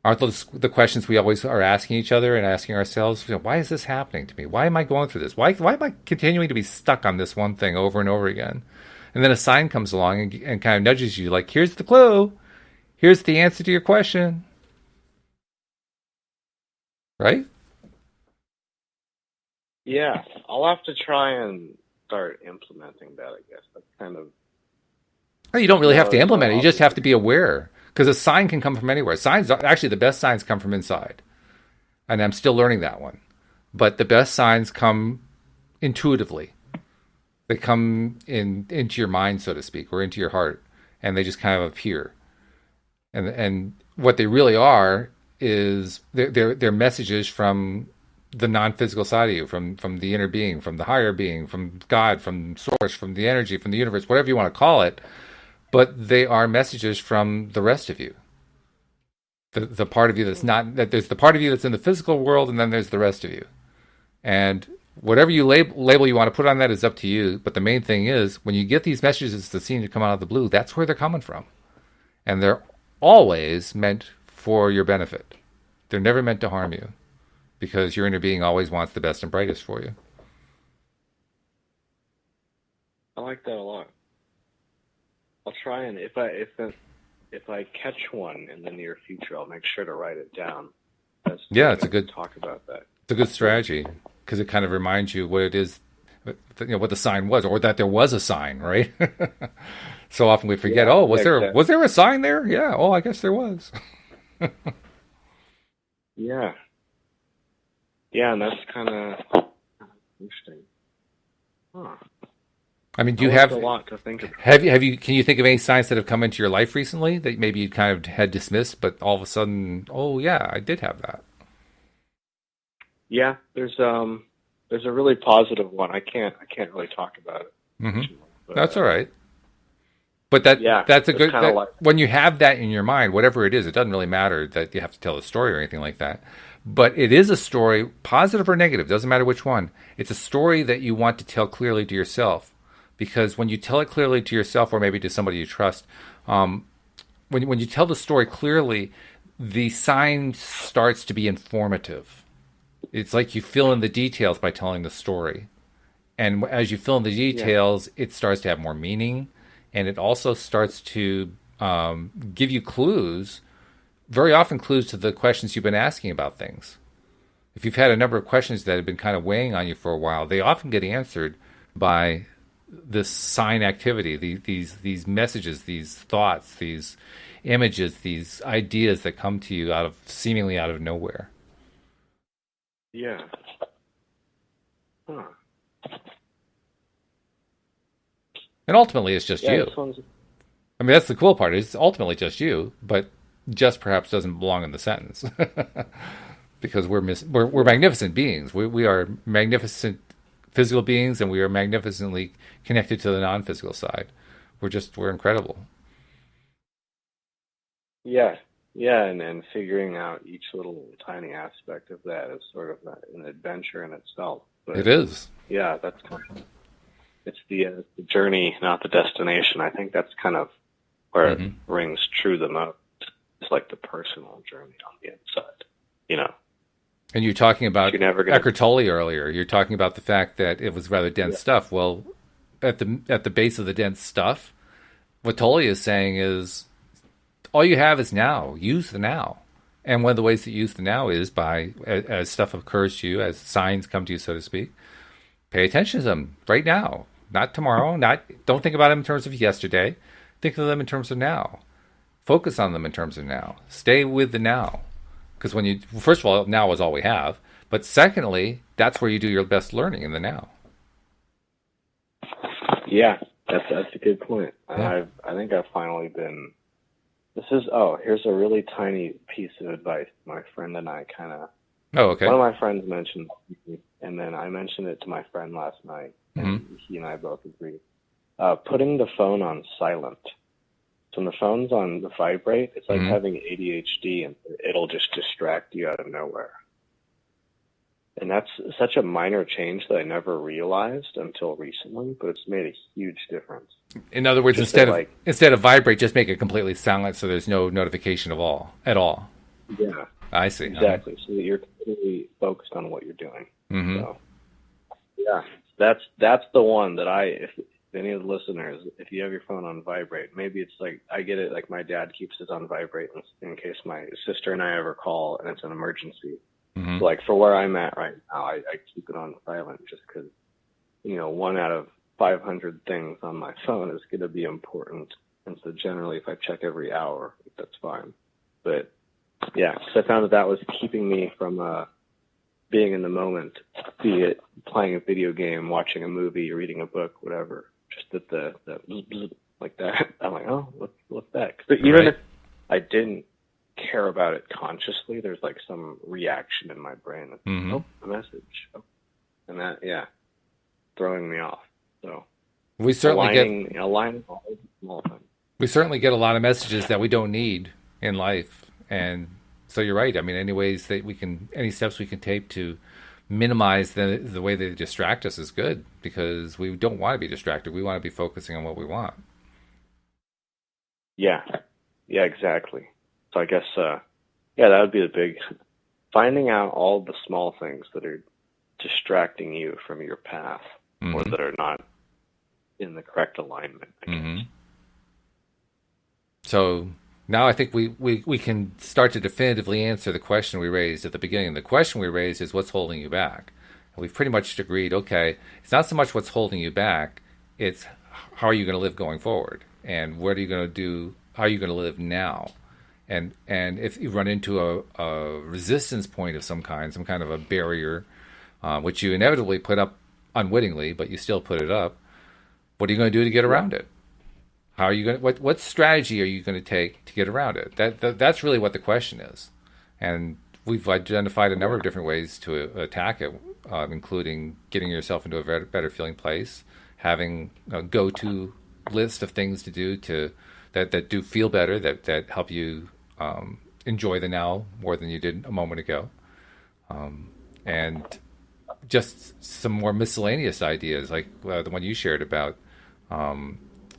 Aren't those the questions we always are asking each other and asking ourselves? Why is this happening to me? Why am I going through this? Why am I continuing to be stuck on this one thing over and over again? And then a sign comes along and kind of nudges you like, here's the clue. Here's the answer to your question. Right? Yeah, I'll have to try and start implementing that, I guess. That's kind of... Well, you don't really have to implement it. You just have to be aware. Because a sign can come from anywhere. Signs, actually, the best signs come from inside. And I'm still learning that one. But the best signs come intuitively. They come into your mind, so to speak, or into your heart. And they just kind of appear. And what they really are is they're messages from the non-physical side of you, from the inner being, from the higher being, from God, from source, from the energy, from the universe, whatever you want to call it. But they are messages from the rest of you. The part of you that's not, that there's the part of you that's in the physical world, and then there's the rest of you. And whatever you label you want to put on that is up to you. But the main thing is, when you get these messages that seem to come out of the blue, that's where they're coming from. And they're always meant for your benefit. They're never meant to harm you. Because your inner being always wants the best and brightest for you. I like that a lot. I'll try and if I catch one in the near future, I'll make sure to write it down. That's Yeah, talk about that. it's a good strategy because it kind of reminds you what it is, what the sign was, or that there was a sign, right? So often we forget. Yeah, Oh, yeah, exactly. was there a sign there? Yeah. Oh, I guess there was. Yeah, yeah, and that's kind of interesting. Huh. I mean, do I you learned a lot to think about. have you can you think of any signs that have come into your life recently that maybe you kind of had dismissed, but all of a sudden, oh yeah, I did have that. Yeah, there's a really positive one. I can't really talk about it Hmm. too much, but That's all right. But yeah, that's a it's good kind of that like when you have that in your mind, whatever it is, it doesn't really matter that you have to tell a story or anything like that. But it is a story, positive or negative, doesn't matter which one. It's a story that you want to tell clearly to yourself, because when you tell it clearly to yourself or maybe to somebody you trust, um, when you tell the story clearly, the sign starts to be informative. It's like you fill in the details by telling the story. And as you fill in the yeah, details, it starts to have more meaning, and it also starts to give you clues, very often clues to the questions you've been asking about things. If you've had a number of questions that have been kind of weighing on you for a while, they often get answered by this sign activity, these messages, these thoughts, these images, these ideas that come to you out of seemingly out of nowhere. yeah. Huh. And ultimately, it's just Yeah, you. this one's I mean, that's the cool part. It's ultimately just you, but just perhaps doesn't belong in the sentence because we're magnificent beings. We are magnificent physical beings, and we are magnificently connected to the non-physical side. We're incredible. yeah, yeah, and figuring out each little tiny aspect of that is sort of an adventure in itself. It But is. yeah, that's kind of it's the journey, not the destination. I think that's kind of where it Hmm. rings true the most. It's like the personal journey on the inside, you know. And you're talking 'Cause about you're never gonna. Eckhart Tolle earlier. You're talking about the fact that it was rather dense Yeah, stuff. Well, at the base of the dense stuff, what Tolle is saying is all you have is now. Use the now. And one of the ways that you use the now is by, as stuff occurs to you, as signs come to you, so to speak, pay attention to them right now, not tomorrow. Don't think about them in terms of yesterday. Think of them in terms of now. Focus on them in terms of now. Stay with the now, because first of all, now is all we have. But secondly, that's where you do your best learning in the now. yeah, that's a good point. And Yeah. I think I've finally been. Here's a really tiny piece of advice. My friend and I kind of Oh, one okay. of my friends mentioned, and then I mentioned it to my friend last night, Hmm. and he and I both agreed. Putting the phone on silent. So when the phone's on the vibrate, it's like Hmm. having ADHD, and it'll just distract you out of nowhere. And that's such a minor change that I never realized until recently, but it's made a huge difference. In other words, Just say like, instead of vibrate, just make it completely silent, so there's no notification of all at all. yeah, I see. Uh-huh. exactly. So that you're completely focused on what you're doing. Hmm. So yeah, that's the one that if any of the listeners, if you have your phone on vibrate, maybe it's like I get it. Like my dad keeps his on vibrate in case my sister and I ever call and it's an emergency. Hmm. So like for where I'm at right now, I keep it on silent just because one out of 500 things on my phone is going to be important. And so generally, if I check every hour, that's fine. But yeah, so I found that was keeping me from being in the moment, be it playing a video game, watching a movie, reading a book, whatever. Just that the bzz, bzz, like that. I'm like, oh, what's that? But even Right. if I didn't care about it consciously, there's like some reaction in my brain that's like, Hmm. oh, a message, oh. And that, yeah, throwing me off. So We certainly get aligning all the small things. we certainly get a lot of messages that we don't need in life, and so you're right. I mean, any steps we can take to minimize the way they distract us is good, because we don't want to be distracted. We want to be focusing on what we want. Yeah, yeah, exactly. So I guess, yeah, that would be the big finding out all the small things that are distracting you from your path or Hmm. that are not in the correct alignment, I guess. Hmm. So Now I think we can start to definitively answer the question we raised at the beginning. The question we raised is what's holding you back? And we've pretty much agreed, okay, it's not so much what's holding you back, it's how are you going to live going forward? And what are you going to do? How are you going to live now? And if you run into a resistance point of some kind of a barrier, which you inevitably put up unwittingly, but you still put it up, what are you going to do to get around it? How are you going to, what strategy are you going to take to get around it? That's really what the question is. And we've identified a number of different ways to attack it, including getting yourself into a better feeling place, having a go-to list of things to do that do feel better, that help you enjoy the now more than you did a moment ago, and just some more miscellaneous ideas like the one you shared about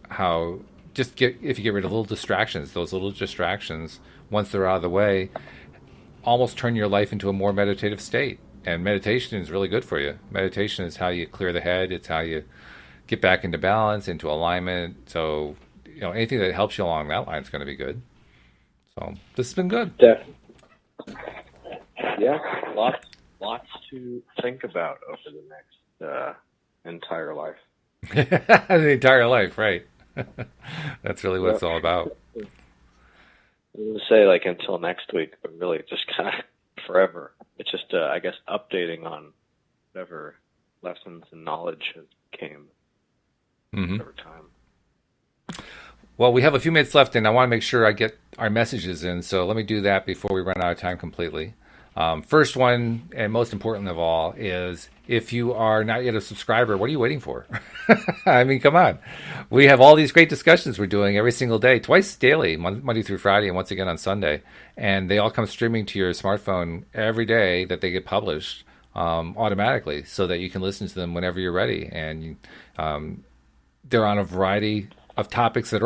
how if you get rid of those little distractions, once they're out of the way, almost turn your life into a more meditative state. And meditation is really good for you. Meditation is how you clear the head. It's how you get back into balance, into alignment. So, anything that helps you along that line is going to be good. So this has been good. Yeah, lots to think about over the next entire life. The entire life, right? That's really what it's all about. I was say like until next week, but really just kind of forever. It's just I guess updating on whatever lessons and knowledge came over time. Well, we have a few minutes left, and I want to make sure I get our messages in. So let me do that before we run out of time completely. First one, and most important of all, is if you are not yet a subscriber, what are you waiting for? I mean, come on. We have all these great discussions we're doing every single day, twice daily, Monday through Friday, and once again on Sunday. And they all come streaming to your smartphone every day that they get published automatically so that you can listen to them whenever you're ready. And they're on a variety of topics that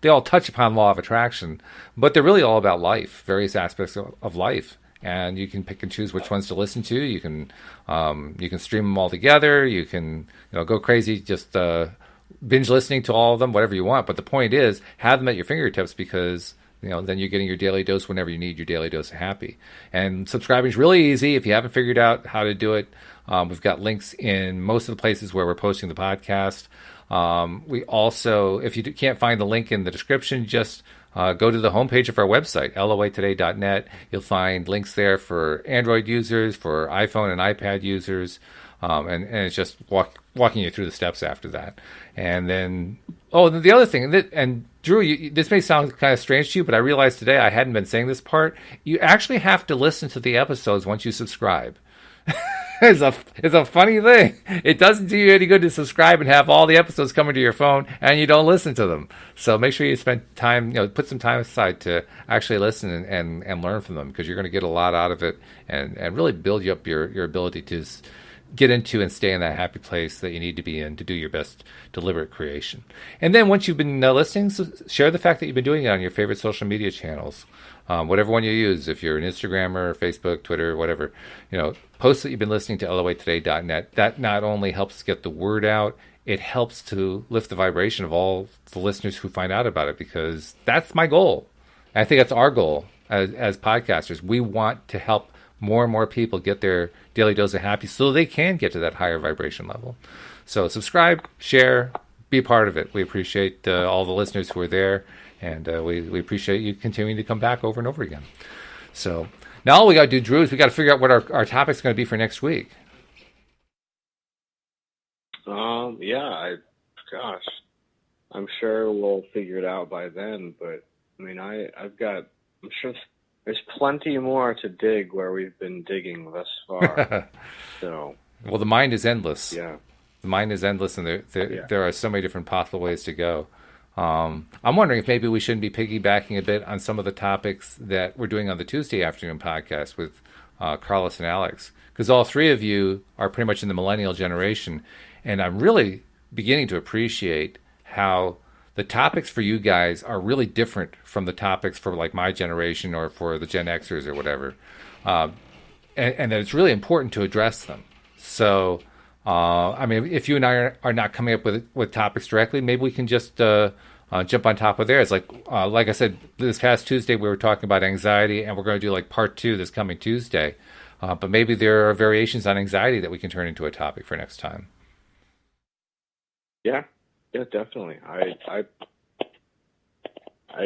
they all touch upon law of attraction, but they're really all about life, various aspects of life. And you can pick and choose which ones to listen to. You can stream them all together. You can go crazy, just binge listening to all of them, whatever you want. But the point is, have them at your fingertips because then you're getting your daily dose whenever you need your daily dose of happy. And subscribing is really easy if you haven't figured out how to do it. We've got links in most of the places where we're posting the podcast. We also, if you can't find the link in the description, just go to the homepage of our website, loatoday.net. You'll find links there for Android users, for iPhone and iPad users, and it's just walking you through the steps after that. And then, the other thing, and Drew, this may sound kind of strange to you, but I realized today I hadn't been saying this part. You actually have to listen to the episodes once you subscribe. It's a funny thing. It doesn't do you any good to subscribe and have all the episodes coming to your phone and you don't listen to them. So make sure you spend time, put some time aside to actually listen and learn from them, because you're going to get a lot out of it and really build you up your ability to get into and stay in that happy place that you need to be in to do your best deliberate creation. And then once you've been listening, share the fact that you've been doing it on your favorite social media channels. Whatever one you use, if you're an Instagrammer, Facebook, Twitter, whatever, post that you've been listening to loatoday.net. That not only helps get the word out, it helps to lift the vibration of all the listeners who find out about it, because that's my goal. I think that's our goal as podcasters. We want to help more and more people get their daily dose of happy so they can get to that higher vibration level. So subscribe, share, be part of it. We appreciate all the listeners who are there. And we appreciate you continuing to come back over and over again. So now all we got to do, Drew, is we got to figure out what our topic's going to be for next week. Gosh, I'm sure we'll figure it out by then. But I mean, I'm sure there's plenty more to dig where we've been digging thus far. So, well, the mind is endless. Yeah, the mind is endless, and there are so many different possible ways to go. I'm wondering if maybe we shouldn't be piggybacking a bit on some of the topics that we're doing on the Tuesday afternoon podcast with Carlos and Alex, because all three of you are pretty much in the millennial generation, and I'm really beginning to appreciate how the topics for you guys are really different from the topics for like my generation or for the Gen Xers or whatever, and that it's really important to address them. So, I mean, if you and I are not coming up with topics directly, maybe we can just jump on top of theirs. Like I said, this past Tuesday we were talking about anxiety, and we're going to do like part 2 this coming Tuesday. But maybe there are variations on anxiety that we can turn into a topic for next time. Yeah, yeah, definitely. I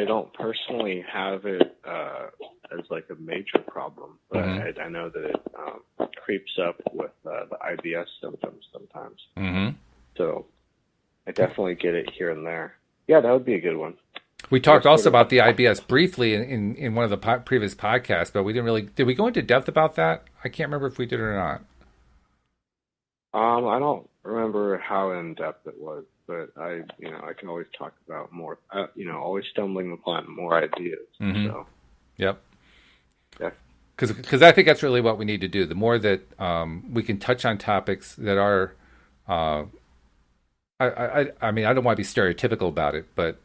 don't personally have it as like a major problem, but I know that it creeps up with the IBS symptoms sometimes. Mm-hmm. So I definitely get it here and there. Yeah, that would be a good one. We talked also about the IBS briefly in one of the previous podcasts, but we didn't really. Did we go into depth about that? I can't remember if we did or not. I don't remember how in depth it was, but I can always talk about more. Always stumbling upon more ideas. Mm-hmm. So, yep. Yeah. Because I think that's really what we need to do. The more that we can touch on topics that are, I mean, I don't want to be stereotypical about it, but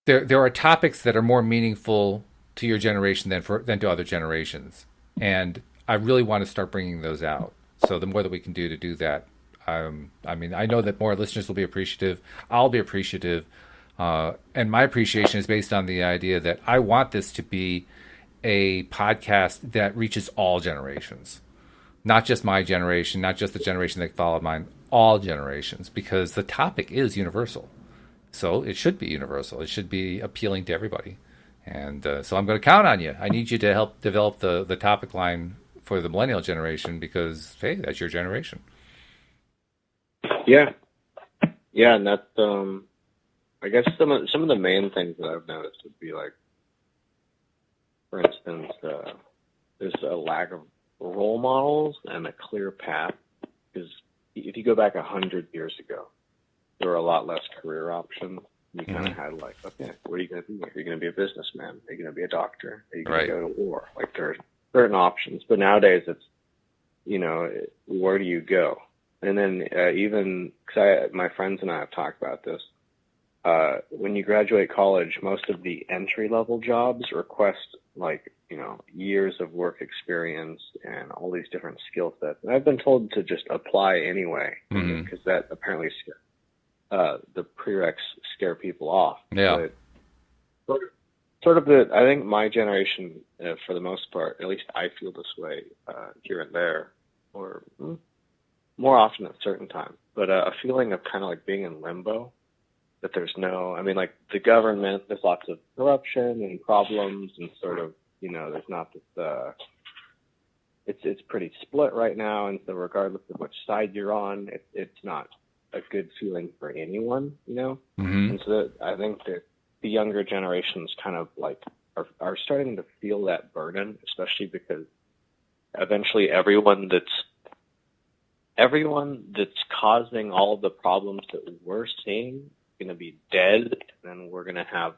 there are topics that are more meaningful to your generation than to other generations, and I really want to start bringing those out. So the more that we can do to do that, I mean, I know that more listeners will be appreciative. I'll be appreciative, and my appreciation is based on the idea that I want this to be a podcast that reaches all generations, not just my generation, not just the generation that followed mine, all generations, because the topic is universal. So it should be universal. It should be appealing to everybody. And so I'm going to count on you. I need you to help develop the topic line for the millennial generation because, hey, that's your generation. Yeah. Yeah, and that's, I guess some of the main things that I've noticed would be like, for instance, there's a lack of role models and a clear path. Because if you go back 100 years ago, there were a lot less career options. You kind of had like, okay, what are you going to be? Are you going to be a businessman? Are you going to be a doctor? Are you going to go to war? Like there's certain options. But nowadays it's, where do you go? And then even, because my friends and I have talked about this, when you graduate college, most of the entry-level jobs request like, years of work experience and all these different skill sets. And I've been told to just apply anyway, because that apparently the prereqs scare people off. Yeah. But I think my generation, for the most part, at least I feel this way here and there, or more often at certain times, but a feeling of kind of like being in limbo, that there's like the government, there's lots of corruption and problems and sort of, there's not this, it's pretty split right now. And so regardless of which side you're on, it's not a good feeling for anyone, And so I think that the younger generations kind of like are starting to feel that burden, especially because eventually everyone that's causing all of the problems that we're seeing is going to be dead, and then we're going to have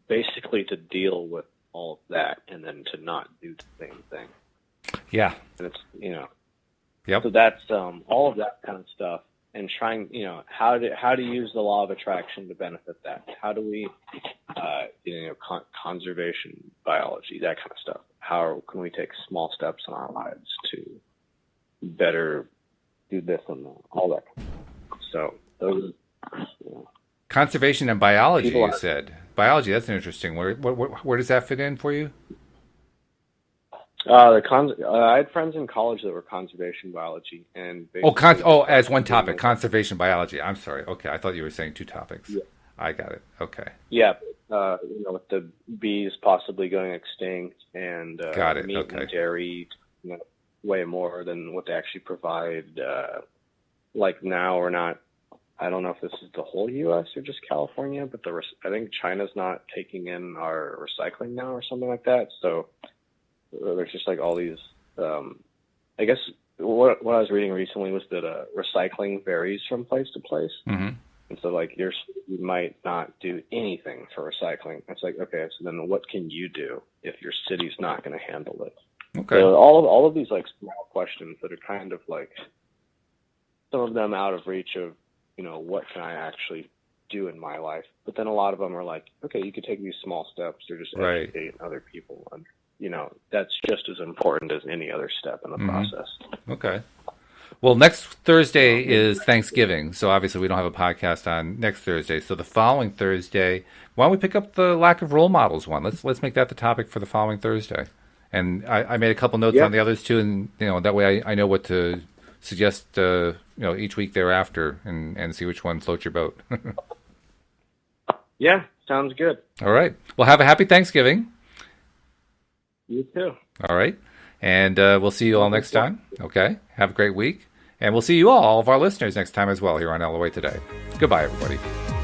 basically to deal with all of that and then to not do the same thing. Yeah. And it's, Yep. So that's all of that kind of stuff. And trying, how to use the law of attraction to benefit that. How do we, conservation biology, that kind of stuff. How can we take small steps in our lives to better do this and that, all that kind of stuff. So those, conservation and biology, you said. Biology, that's an interesting. Where does that fit in for you? I had friends in college that were conservation biology and as one topic, conservation biology. I'm sorry. Okay, I thought you were saying two topics. Yeah. I got it. Okay. Yeah, with the bees possibly going extinct and got it. meat Okay. and dairy, way more than what they actually provide. Like now or not. I don't know if this is the whole U.S. or just California, but I think China's not taking in our recycling now or something like that. So there's just like all these, I guess what I was reading recently was that recycling varies from place to place. Mm-hmm. And so like you might not do anything for recycling. It's like, okay, so then what can you do if your city's not going to handle it? Okay. So all of these like small questions that are kind of like some of them out of reach of, what can I actually do in my life? But then a lot of them are like, okay, you could take these small steps or just educate other people. And, that's just as important as any other step in the process. Okay. Well, next Thursday is Thanksgiving, so obviously we don't have a podcast on next Thursday. So the following Thursday, why don't we pick up the lack of role models one? Let's make that the topic for the following Thursday. And I made a couple notes Yeah. on the others too, and that way I know what to suggest each week thereafter, and see which one floats your boat. Yeah, sounds good. All right. Well, have a happy Thanksgiving. You too. All right. And we'll see you all next time. Okay. Have a great week. And we'll see you all of our listeners, next time as well here on LOA Today. Goodbye, everybody.